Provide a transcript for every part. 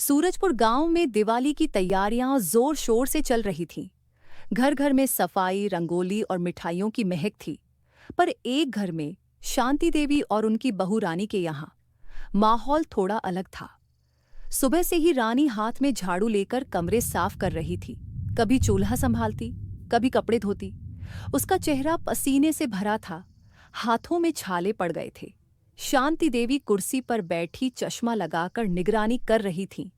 सूरजपुर गांव में दिवाली की तैयारियां जोर शोर से चल रही थीं। घर घर में सफाई, रंगोली और मिठाइयों की महक थी। पर एक घर में शांति देवी और उनकी बहू रानी के यहाँ माहौल थोड़ा अलग था। सुबह से ही रानी हाथ में झाड़ू लेकर कमरे साफ कर रही थी। कभी चूल्हा संभालती, कभी कपड़े धोती। उसका चेहरा पसीने से भरा था, हाथों में छाले पड़ गए थे। शांति देवी कुर्सी पर बैठी चश्मा लगाकर निगरानी कर रही थीं।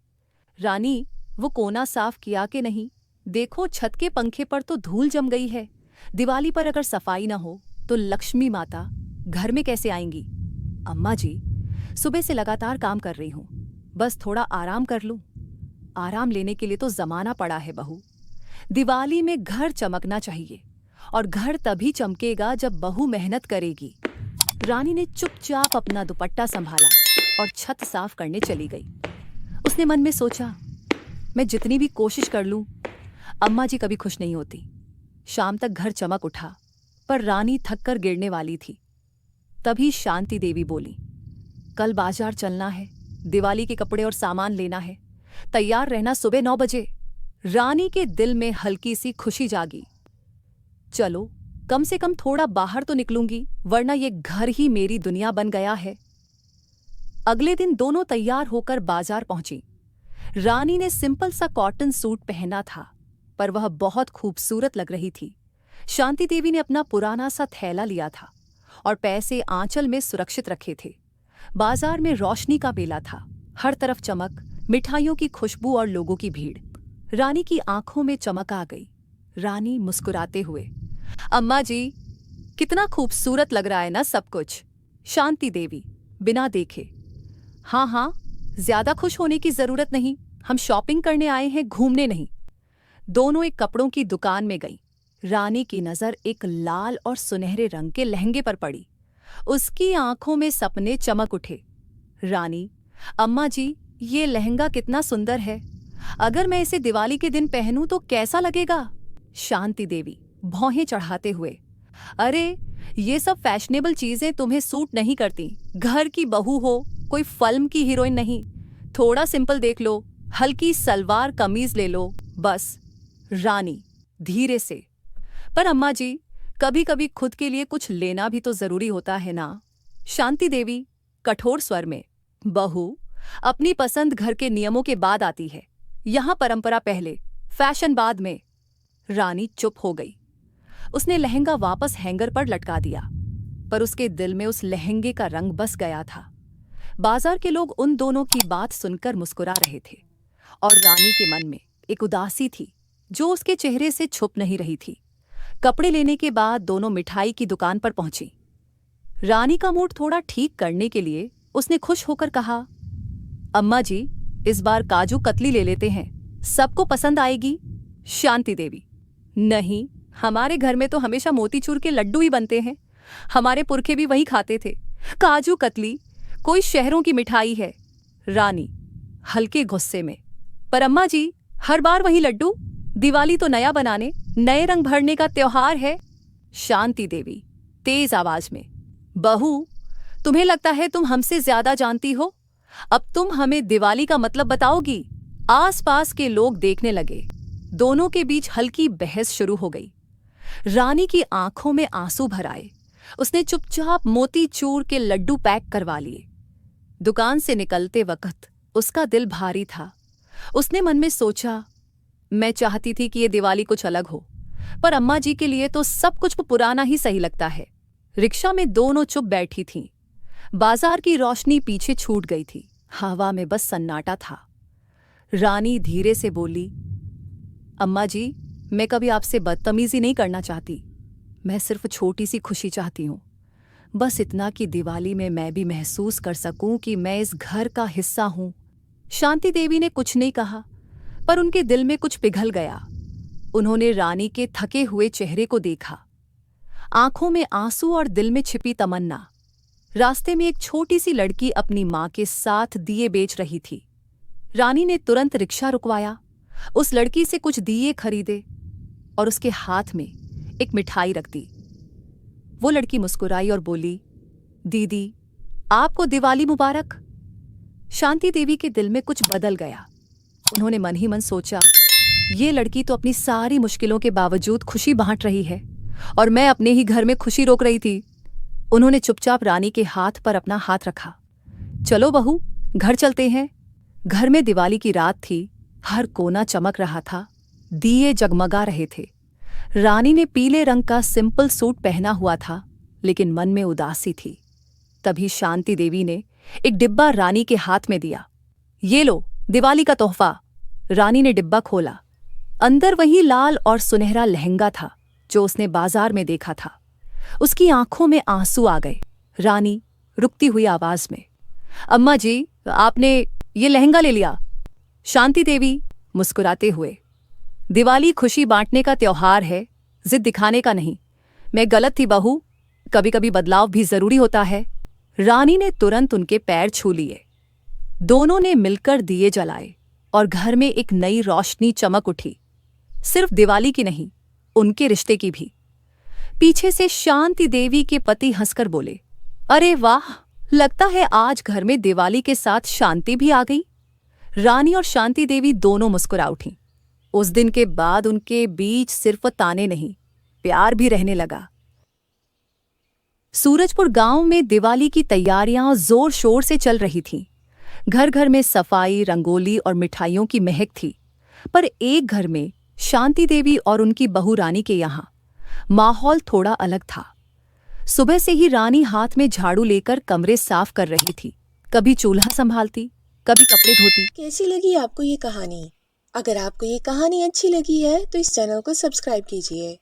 रानी, वो कोना साफ किया कि नहीं? देखो, छत के पंखे पर तो धूल जम गई है। दिवाली पर अगर सफाई न हो तो लक्ष्मी माता घर में कैसे आएंगी? अम्मा जी, सुबह से लगातार काम कर रही हूं, बस थोड़ा आराम कर लूं। आराम लेने के लिए तो जमाना पड़ा है बहू। दिवाली में घर चमकना चाहिए, और घर तभी चमकेगा जब बहू मेहनत करेगी। रानी ने चुपचाप अपना दुपट्टा संभाला और छत साफ करने चली गई। उसने मन में सोचा, मैं जितनी भी कोशिश कर लूं, अम्मा जी कभी खुश नहीं होती। शाम तक घर चमक उठा, पर रानी थक कर गिरने वाली थी। तभी शांति देवी बोली, कल बाजार चलना है, दिवाली के कपड़े और सामान लेना है, तैयार रहना सुबह 9 बजे। रानी के दिल में हल्की सी खुशी जागी। चलो, कम से कम थोड़ा बाहर तो निकलूंगी, वरना ये घर ही मेरी दुनिया बन गया है। अगले दिन दोनों तैयार होकर बाजार पहुंची। रानी ने सिंपल सा कॉटन सूट पहना था, पर वह बहुत खूबसूरत लग रही थी। शांति देवी ने अपना पुराना सा थैला लिया था और पैसे आंचल में सुरक्षित रखे थे। बाजार में रोशनी का मेला था, हर तरफ चमक, मिठाइयों की खुशबू और लोगों की भीड़। रानी की आंखों में चमक आ गई। रानी मुस्कुराते हुए, अम्मा जी, कितना खूबसूरत लग रहा है ना सब कुछ। शांति देवी बिना देखे, हाँ हाँ, ज्यादा खुश होने की जरूरत नहीं, हम शॉपिंग करने आए हैं, घूमने नहीं। दोनों एक कपड़ों की दुकान में गईं। रानी की नजर एक लाल और सुनहरे रंग के लहंगे पर पड़ी। उसकी आंखों में सपने चमक उठे। रानी, अम्मा जी, ये लहंगा कितना सुंदर है। अगर मैं इसे दिवाली के दिन पहनूं तो कैसा लगेगा? शांति देवी भौहें चढ़ाते हुए, अरे, ये सब फैशनेबल चीजें तुम्हें सूट नहीं करती। घर की बहू हो, कोई फिल्म की हीरोइन नहीं। थोड़ा सिंपल देख लो, हल्की सलवार कमीज ले लो बस। रानी धीरे से, पर अम्मा जी, कभी कभी खुद के लिए कुछ लेना भी तो जरूरी होता है ना। शांति देवी कठोर स्वर में, बहू, अपनी पसंद घर के नियमों के बाद आती है। यहां परंपरा पहले, फैशन बाद में। रानी चुप हो गई। उसने लहंगा वापस हैंगर पर लटका दिया, पर उसके दिल में उस लहंगे का रंग बस गया था। बाजार के लोग उन दोनों की बात सुनकर मुस्कुरा रहे थे, और रानी के मन में एक उदासी थी जो उसके चेहरे से छुप नहीं रही थी। कपड़े लेने के बाद दोनों मिठाई की दुकान पर पहुंची। रानी का मूड थोड़ा ठीक करने के लिए उसने खुश होकर कहा, अम्मा जी, इस बार काजू कतली ले लेते हैं, सबको पसंद आएगी। शांति देवी, नहीं, हमारे घर में तो हमेशा मोतीचूर के लड्डू ही बनते हैं, हमारे पुरखे भी वही खाते थे। काजू कतली कोई शहरों की मिठाई है। रानी हल्के गुस्से में, पर अम्मा जी, हर बार वही लड्डू? दिवाली तो नया बनाने, नए रंग भरने का त्योहार है। शांति देवी तेज आवाज में, बहू, तुम्हें लगता है तुम हमसे ज्यादा जानती हो? अब तुम हमें दिवाली का मतलब बताओगी? आसपास के लोग देखने लगे। दोनों के बीच हल्की बहस शुरू हो गई। रानी की आंखों में आंसू भर आए। उसने चुपचाप मोतीचूर के लड्डू पैक करवा लिए। दुकान से निकलते वक्त उसका दिल भारी था। उसने मन में सोचा, मैं चाहती थी कि ये दिवाली कुछ अलग हो, पर अम्मा जी के लिए तो सब कुछ पुराना ही सही लगता है। रिक्शा में दोनों चुप बैठी थीं। बाजार की रोशनी पीछे छूट गई थी, हवा में बस सन्नाटा था। रानी धीरे से बोली, अम्मा जी, मैं कभी आपसे बदतमीजी नहीं करना चाहती। मैं सिर्फ छोटी सी खुशी चाहती हूँ, बस इतना कि दिवाली में मैं भी महसूस कर सकूं कि मैं इस घर का हिस्सा हूं। शांति देवी ने कुछ नहीं कहा, पर उनके दिल में कुछ पिघल गया। उन्होंने रानी के थके हुए चेहरे को देखा, आंखों में आंसू और दिल में छिपी तमन्ना। रास्ते में एक छोटी सी लड़की अपनी मां के साथ दिए बेच रही थी। रानी ने तुरंत रिक्शा रुकवाया, उस लड़की से कुछ दिए खरीदे और उसके हाथ में एक मिठाई रख दी। वो लड़की मुस्कुराई और बोली, दीदी, आपको दिवाली मुबारक। शांति देवी के दिल में कुछ बदल गया। उन्होंने मन ही मन सोचा, ये लड़की तो अपनी सारी मुश्किलों के बावजूद खुशी बांट रही है और मैं अपने ही घर में खुशी रोक रही थी। उन्होंने चुपचाप रानी के हाथ पर अपना हाथ रखा। चलो बहू, घर चलते हैं। घर में दिवाली की रात थी, हर कोना चमक रहा था, दिए जगमगा रहे थे। रानी ने पीले रंग का सिंपल सूट पहना हुआ था, लेकिन मन में उदासी थी। तभी शांति देवी ने एक डिब्बा रानी के हाथ में दिया। ये लो, दिवाली का तोहफा। रानी ने डिब्बा खोला। अंदर वही लाल और सुनहरा लहंगा था जो उसने बाजार में देखा था। उसकी आंखों में आंसू आ गए। रानी रुकती हुई आवाज में, अम्मा जी, आपने ये लहंगा ले लिया। शांति देवी मुस्कुराते हुए, दिवाली खुशी बांटने का त्योहार है, जिद दिखाने का नहीं। मैं गलत थी बहू, कभी कभी बदलाव भी जरूरी होता है। रानी ने तुरंत उनके पैर छू लिए। दोनों ने मिलकर दिए जलाए और घर में एक नई रोशनी चमक उठी। सिर्फ दिवाली की नहीं, उनके रिश्ते की भी। पीछे से शांति देवी के पति हंसकर बोले, अरे वाह, लगता है आज घर में दिवाली के साथ शांति भी आ गई। रानी और शांति देवी दोनों मुस्कुरा उठीं। उस दिन के बाद उनके बीच सिर्फ ताने नहीं, प्यार भी रहने लगा। सूरजपुर गांव में दिवाली की तैयारियां जोर शोर से चल रही थीं। घर घर में सफाई, रंगोली और मिठाइयों की महक थी। पर एक घर में शांति देवी और उनकी बहू रानी के यहाँ माहौल थोड़ा अलग था। सुबह से ही रानी हाथ में झाड़ू लेकर कमरे साफ कर रही थी। कभी चूल्हा संभालती, कभी कपड़े धोती। कैसी लगी आपको ये कहानी? अगर आपको ये कहानी अच्छी लगी है तो इस चैनल को सब्सक्राइब कीजिए।